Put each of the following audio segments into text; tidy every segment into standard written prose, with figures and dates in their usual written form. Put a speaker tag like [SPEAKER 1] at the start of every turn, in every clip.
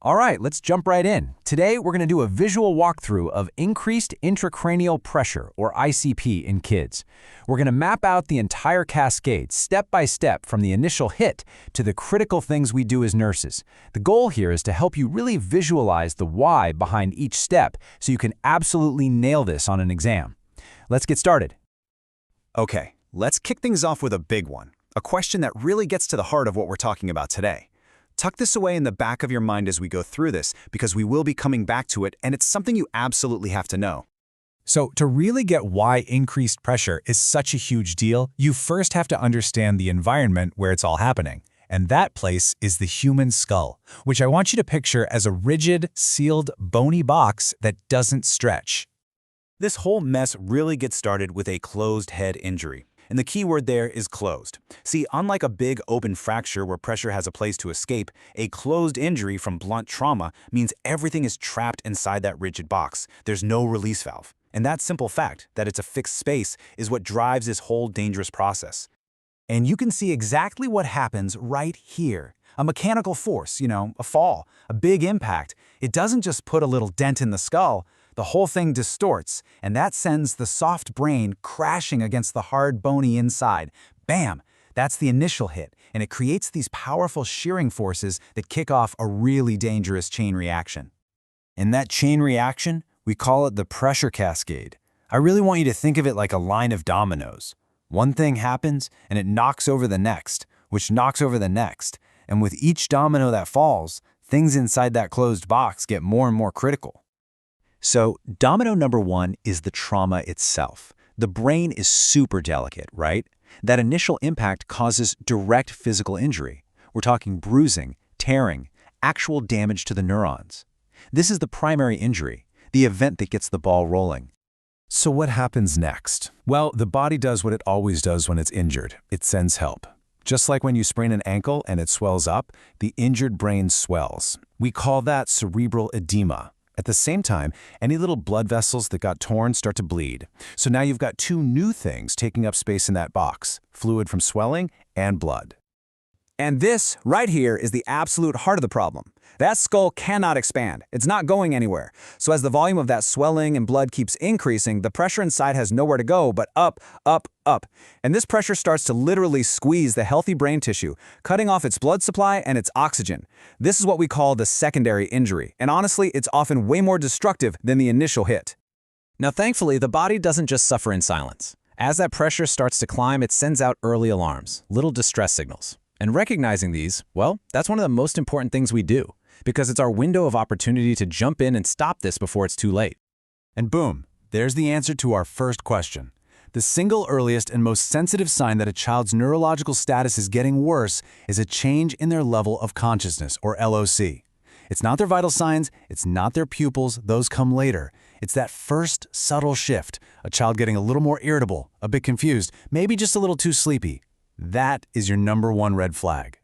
[SPEAKER 1] All right, let's jump right in. Today, we're going to do a visual walkthrough of increased intracranial pressure, or ICP, in kids. We're going to map out the entire cascade, step by step, from the initial hit to the critical things we do as nurses. The goal here is to help you really visualize the why behind each step so you can absolutely nail this on an exam. Let's get started.
[SPEAKER 2] Okay, let's kick things off with a big one, a question that really gets to the heart of what we're talking about today. Tuck this away in the back of your mind as we go through this, because we will be coming back to it, and it's something you absolutely have to know.
[SPEAKER 3] So to really get why increased pressure is such a huge deal, you first have to understand the environment where it's all happening. And that place is the human skull, which I want you to picture as a rigid, sealed, bony box that doesn't stretch.
[SPEAKER 2] This whole mess really gets started with a closed head injury. And the key word there is closed. See, unlike a big open fracture where pressure has a place to escape, a closed injury from blunt trauma means everything is trapped inside that rigid box. There's no release valve. And that simple fact, that it's a fixed space, is what drives this whole dangerous process. And you can see exactly what happens right here. A mechanical force, a fall, a big impact. It doesn't just put a little dent in the skull. The whole thing distorts, and that sends the soft brain crashing against the hard, bony inside. Bam! That's the initial hit, and it creates these powerful shearing forces that kick off a really dangerous chain reaction.
[SPEAKER 1] In that chain reaction, we call it the pressure cascade. I really want you to think of it like a line of dominoes. One thing happens, and it knocks over the next, which knocks over the next. And with each domino that falls, things inside that closed box get more and more critical. So, domino number one is the trauma itself. The brain is super delicate, right? That initial impact causes direct physical injury. We're talking bruising, tearing, actual damage to the neurons. This is the primary injury, the event that gets the ball rolling.
[SPEAKER 3] So what happens next? Well, the body does what it always does when it's injured. It sends help. Just like when you sprain an ankle and it swells up, the injured brain swells. We call that cerebral edema. At the same time, any little blood vessels that got torn start to bleed. So now you've got two new things taking up space in that box, fluid from swelling and blood.
[SPEAKER 4] And this, right here, is the absolute heart of the problem. That skull cannot expand. It's not going anywhere. So as the volume of that swelling and blood keeps increasing, the pressure inside has nowhere to go but up, up, up. And this pressure starts to literally squeeze the healthy brain tissue, cutting off its blood supply and its oxygen. This is what we call the secondary injury. And honestly, it's often way more destructive than the initial hit.
[SPEAKER 5] Now, thankfully, the body doesn't just suffer in silence. As that pressure starts to climb, it sends out early alarms, little distress signals. And recognizing these, well, that's one of the most important things we do, because it's our window of opportunity to jump in and stop this before it's too late.
[SPEAKER 1] And boom, there's the answer to our first question. The single earliest and most sensitive sign that a child's neurological status is getting worse is a change in their level of consciousness, or LOC. It's not their vital signs, it's not their pupils, those come later. It's that first subtle shift, a child getting a little more irritable, a bit confused, maybe just a little too sleepy. That is your number one red flag.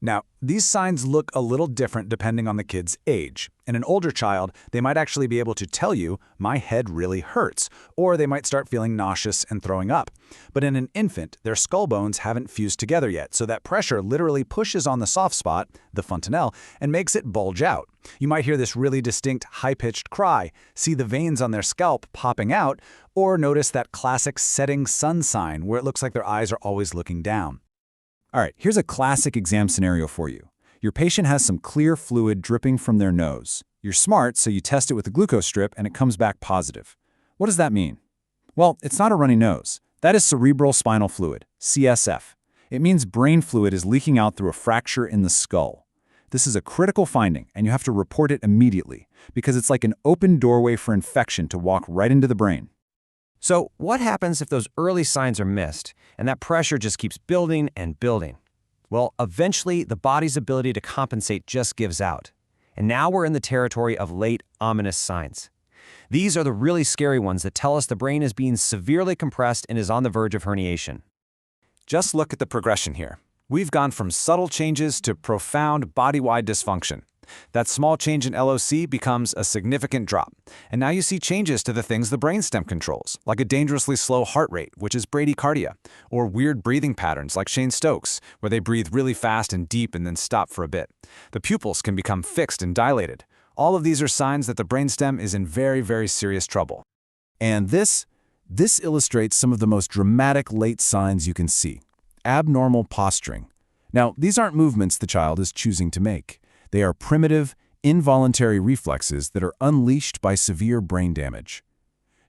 [SPEAKER 2] Now, these signs look a little different depending on the kid's age. In an older child, they might actually be able to tell you, my head really hurts, or they might start feeling nauseous and throwing up. But in an infant, their skull bones haven't fused together yet, so that pressure literally pushes on the soft spot, the fontanelle, and makes it bulge out. You might hear this really distinct, high-pitched cry, see the veins on their scalp popping out, or notice that classic setting sun sign where it looks like their eyes are always looking down.
[SPEAKER 1] All right, here's a classic exam scenario for you. Your patient has some clear fluid dripping from their nose. You're smart, so you test it with a glucose strip and it comes back positive. What does that mean? Well, it's not a runny nose. That is cerebral spinal fluid, CSF. It means brain fluid is leaking out through a fracture in the skull. This is a critical finding, and you have to report it immediately, because it's like an open doorway for infection to walk right into the brain.
[SPEAKER 6] So what happens if those early signs are missed and that pressure just keeps building and building? Well, eventually the body's ability to compensate just gives out. And now we're in the territory of late ominous signs. These are the really scary ones that tell us the brain is being severely compressed and is on the verge of herniation.
[SPEAKER 2] Just look at the progression here. We've gone from subtle changes to profound body-wide dysfunction. That small change in LOC becomes a significant drop. And now you see changes to the things the brainstem controls, like a dangerously slow heart rate, which is bradycardia, or weird breathing patterns like Shane Stokes, where they breathe really fast and deep and then stop for a bit. The pupils can become fixed and dilated. All of these are signs that the brainstem is in very, very serious trouble.
[SPEAKER 3] And this illustrates some of the most dramatic late signs you can see. Abnormal posturing. Now, these aren't movements the child is choosing to make. They are primitive, involuntary reflexes that are unleashed by severe brain damage.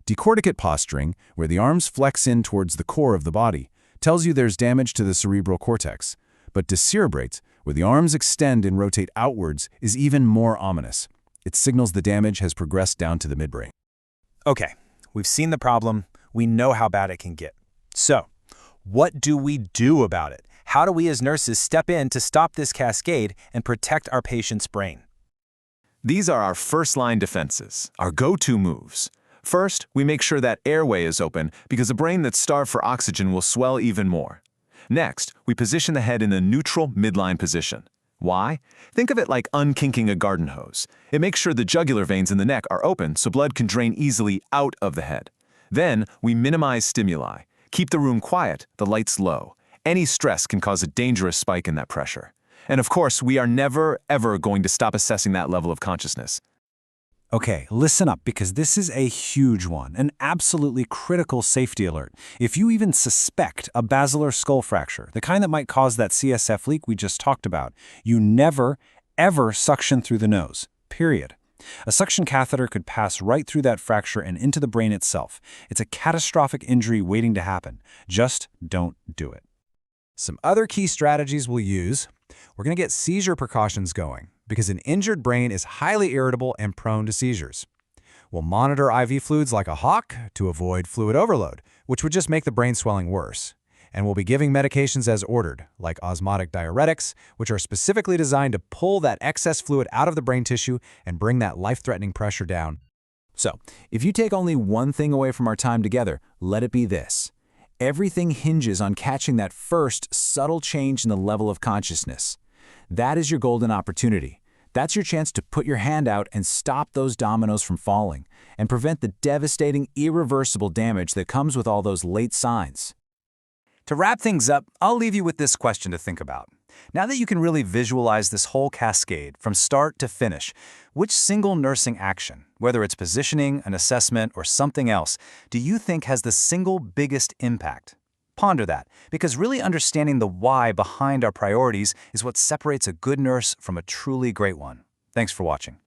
[SPEAKER 3] Decorticate posturing, where the arms flex in towards the core of the body, tells you there's damage to the cerebral cortex. But decerebrate, where the arms extend and rotate outwards, is even more ominous. It signals the damage has progressed down to the midbrain.
[SPEAKER 2] Okay, we've seen the problem. We know how bad it can get. So, what do we do about it? How do we as nurses step in to stop this cascade and protect our patient's brain?
[SPEAKER 3] These are our first-line defenses, our go-to moves. First, we make sure that airway is open because a brain that's starved for oxygen will swell even more. Next, we position the head in a neutral midline position. Why? Think of it like unkinking a garden hose. It makes sure the jugular veins in the neck are open so blood can drain easily out of the head. Then, we minimize stimuli. Keep the room quiet, the lights low. Any stress can cause a dangerous spike in that pressure. And of course, we are never, ever going to stop assessing that level of consciousness.
[SPEAKER 2] Okay, listen up, because this is a huge one, an absolutely critical safety alert. If you even suspect a basilar skull fracture, the kind that might cause that CSF leak we just talked about, you never, ever suction through the nose, period. A suction catheter could pass right through that fracture and into the brain itself. It's a catastrophic injury waiting to happen. Just don't do it.
[SPEAKER 4] Some other key strategies we'll use. We're going to get seizure precautions going because an injured brain is highly irritable and prone to seizures. We'll monitor IV fluids like a hawk to avoid fluid overload, which would just make the brain swelling worse. And we'll be giving medications as ordered, like osmotic diuretics, which are specifically designed to pull that excess fluid out of the brain tissue and bring that life-threatening pressure down.
[SPEAKER 5] So, if you take only one thing away from our time together, let it be this. Everything hinges on catching that first subtle change in the level of consciousness. That is your golden opportunity. That's your chance to put your hand out and stop those dominoes from falling and prevent the devastating, irreversible damage that comes with all those late signs.
[SPEAKER 2] To wrap things up, I'll leave you with this question to think about. Now that you can really visualize this whole cascade from start to finish, which single nursing action, whether it's positioning, an assessment, or something else, do you think has the single biggest impact? Ponder that, because really understanding the why behind our priorities is what separates a good nurse from a truly great one. Thanks for watching.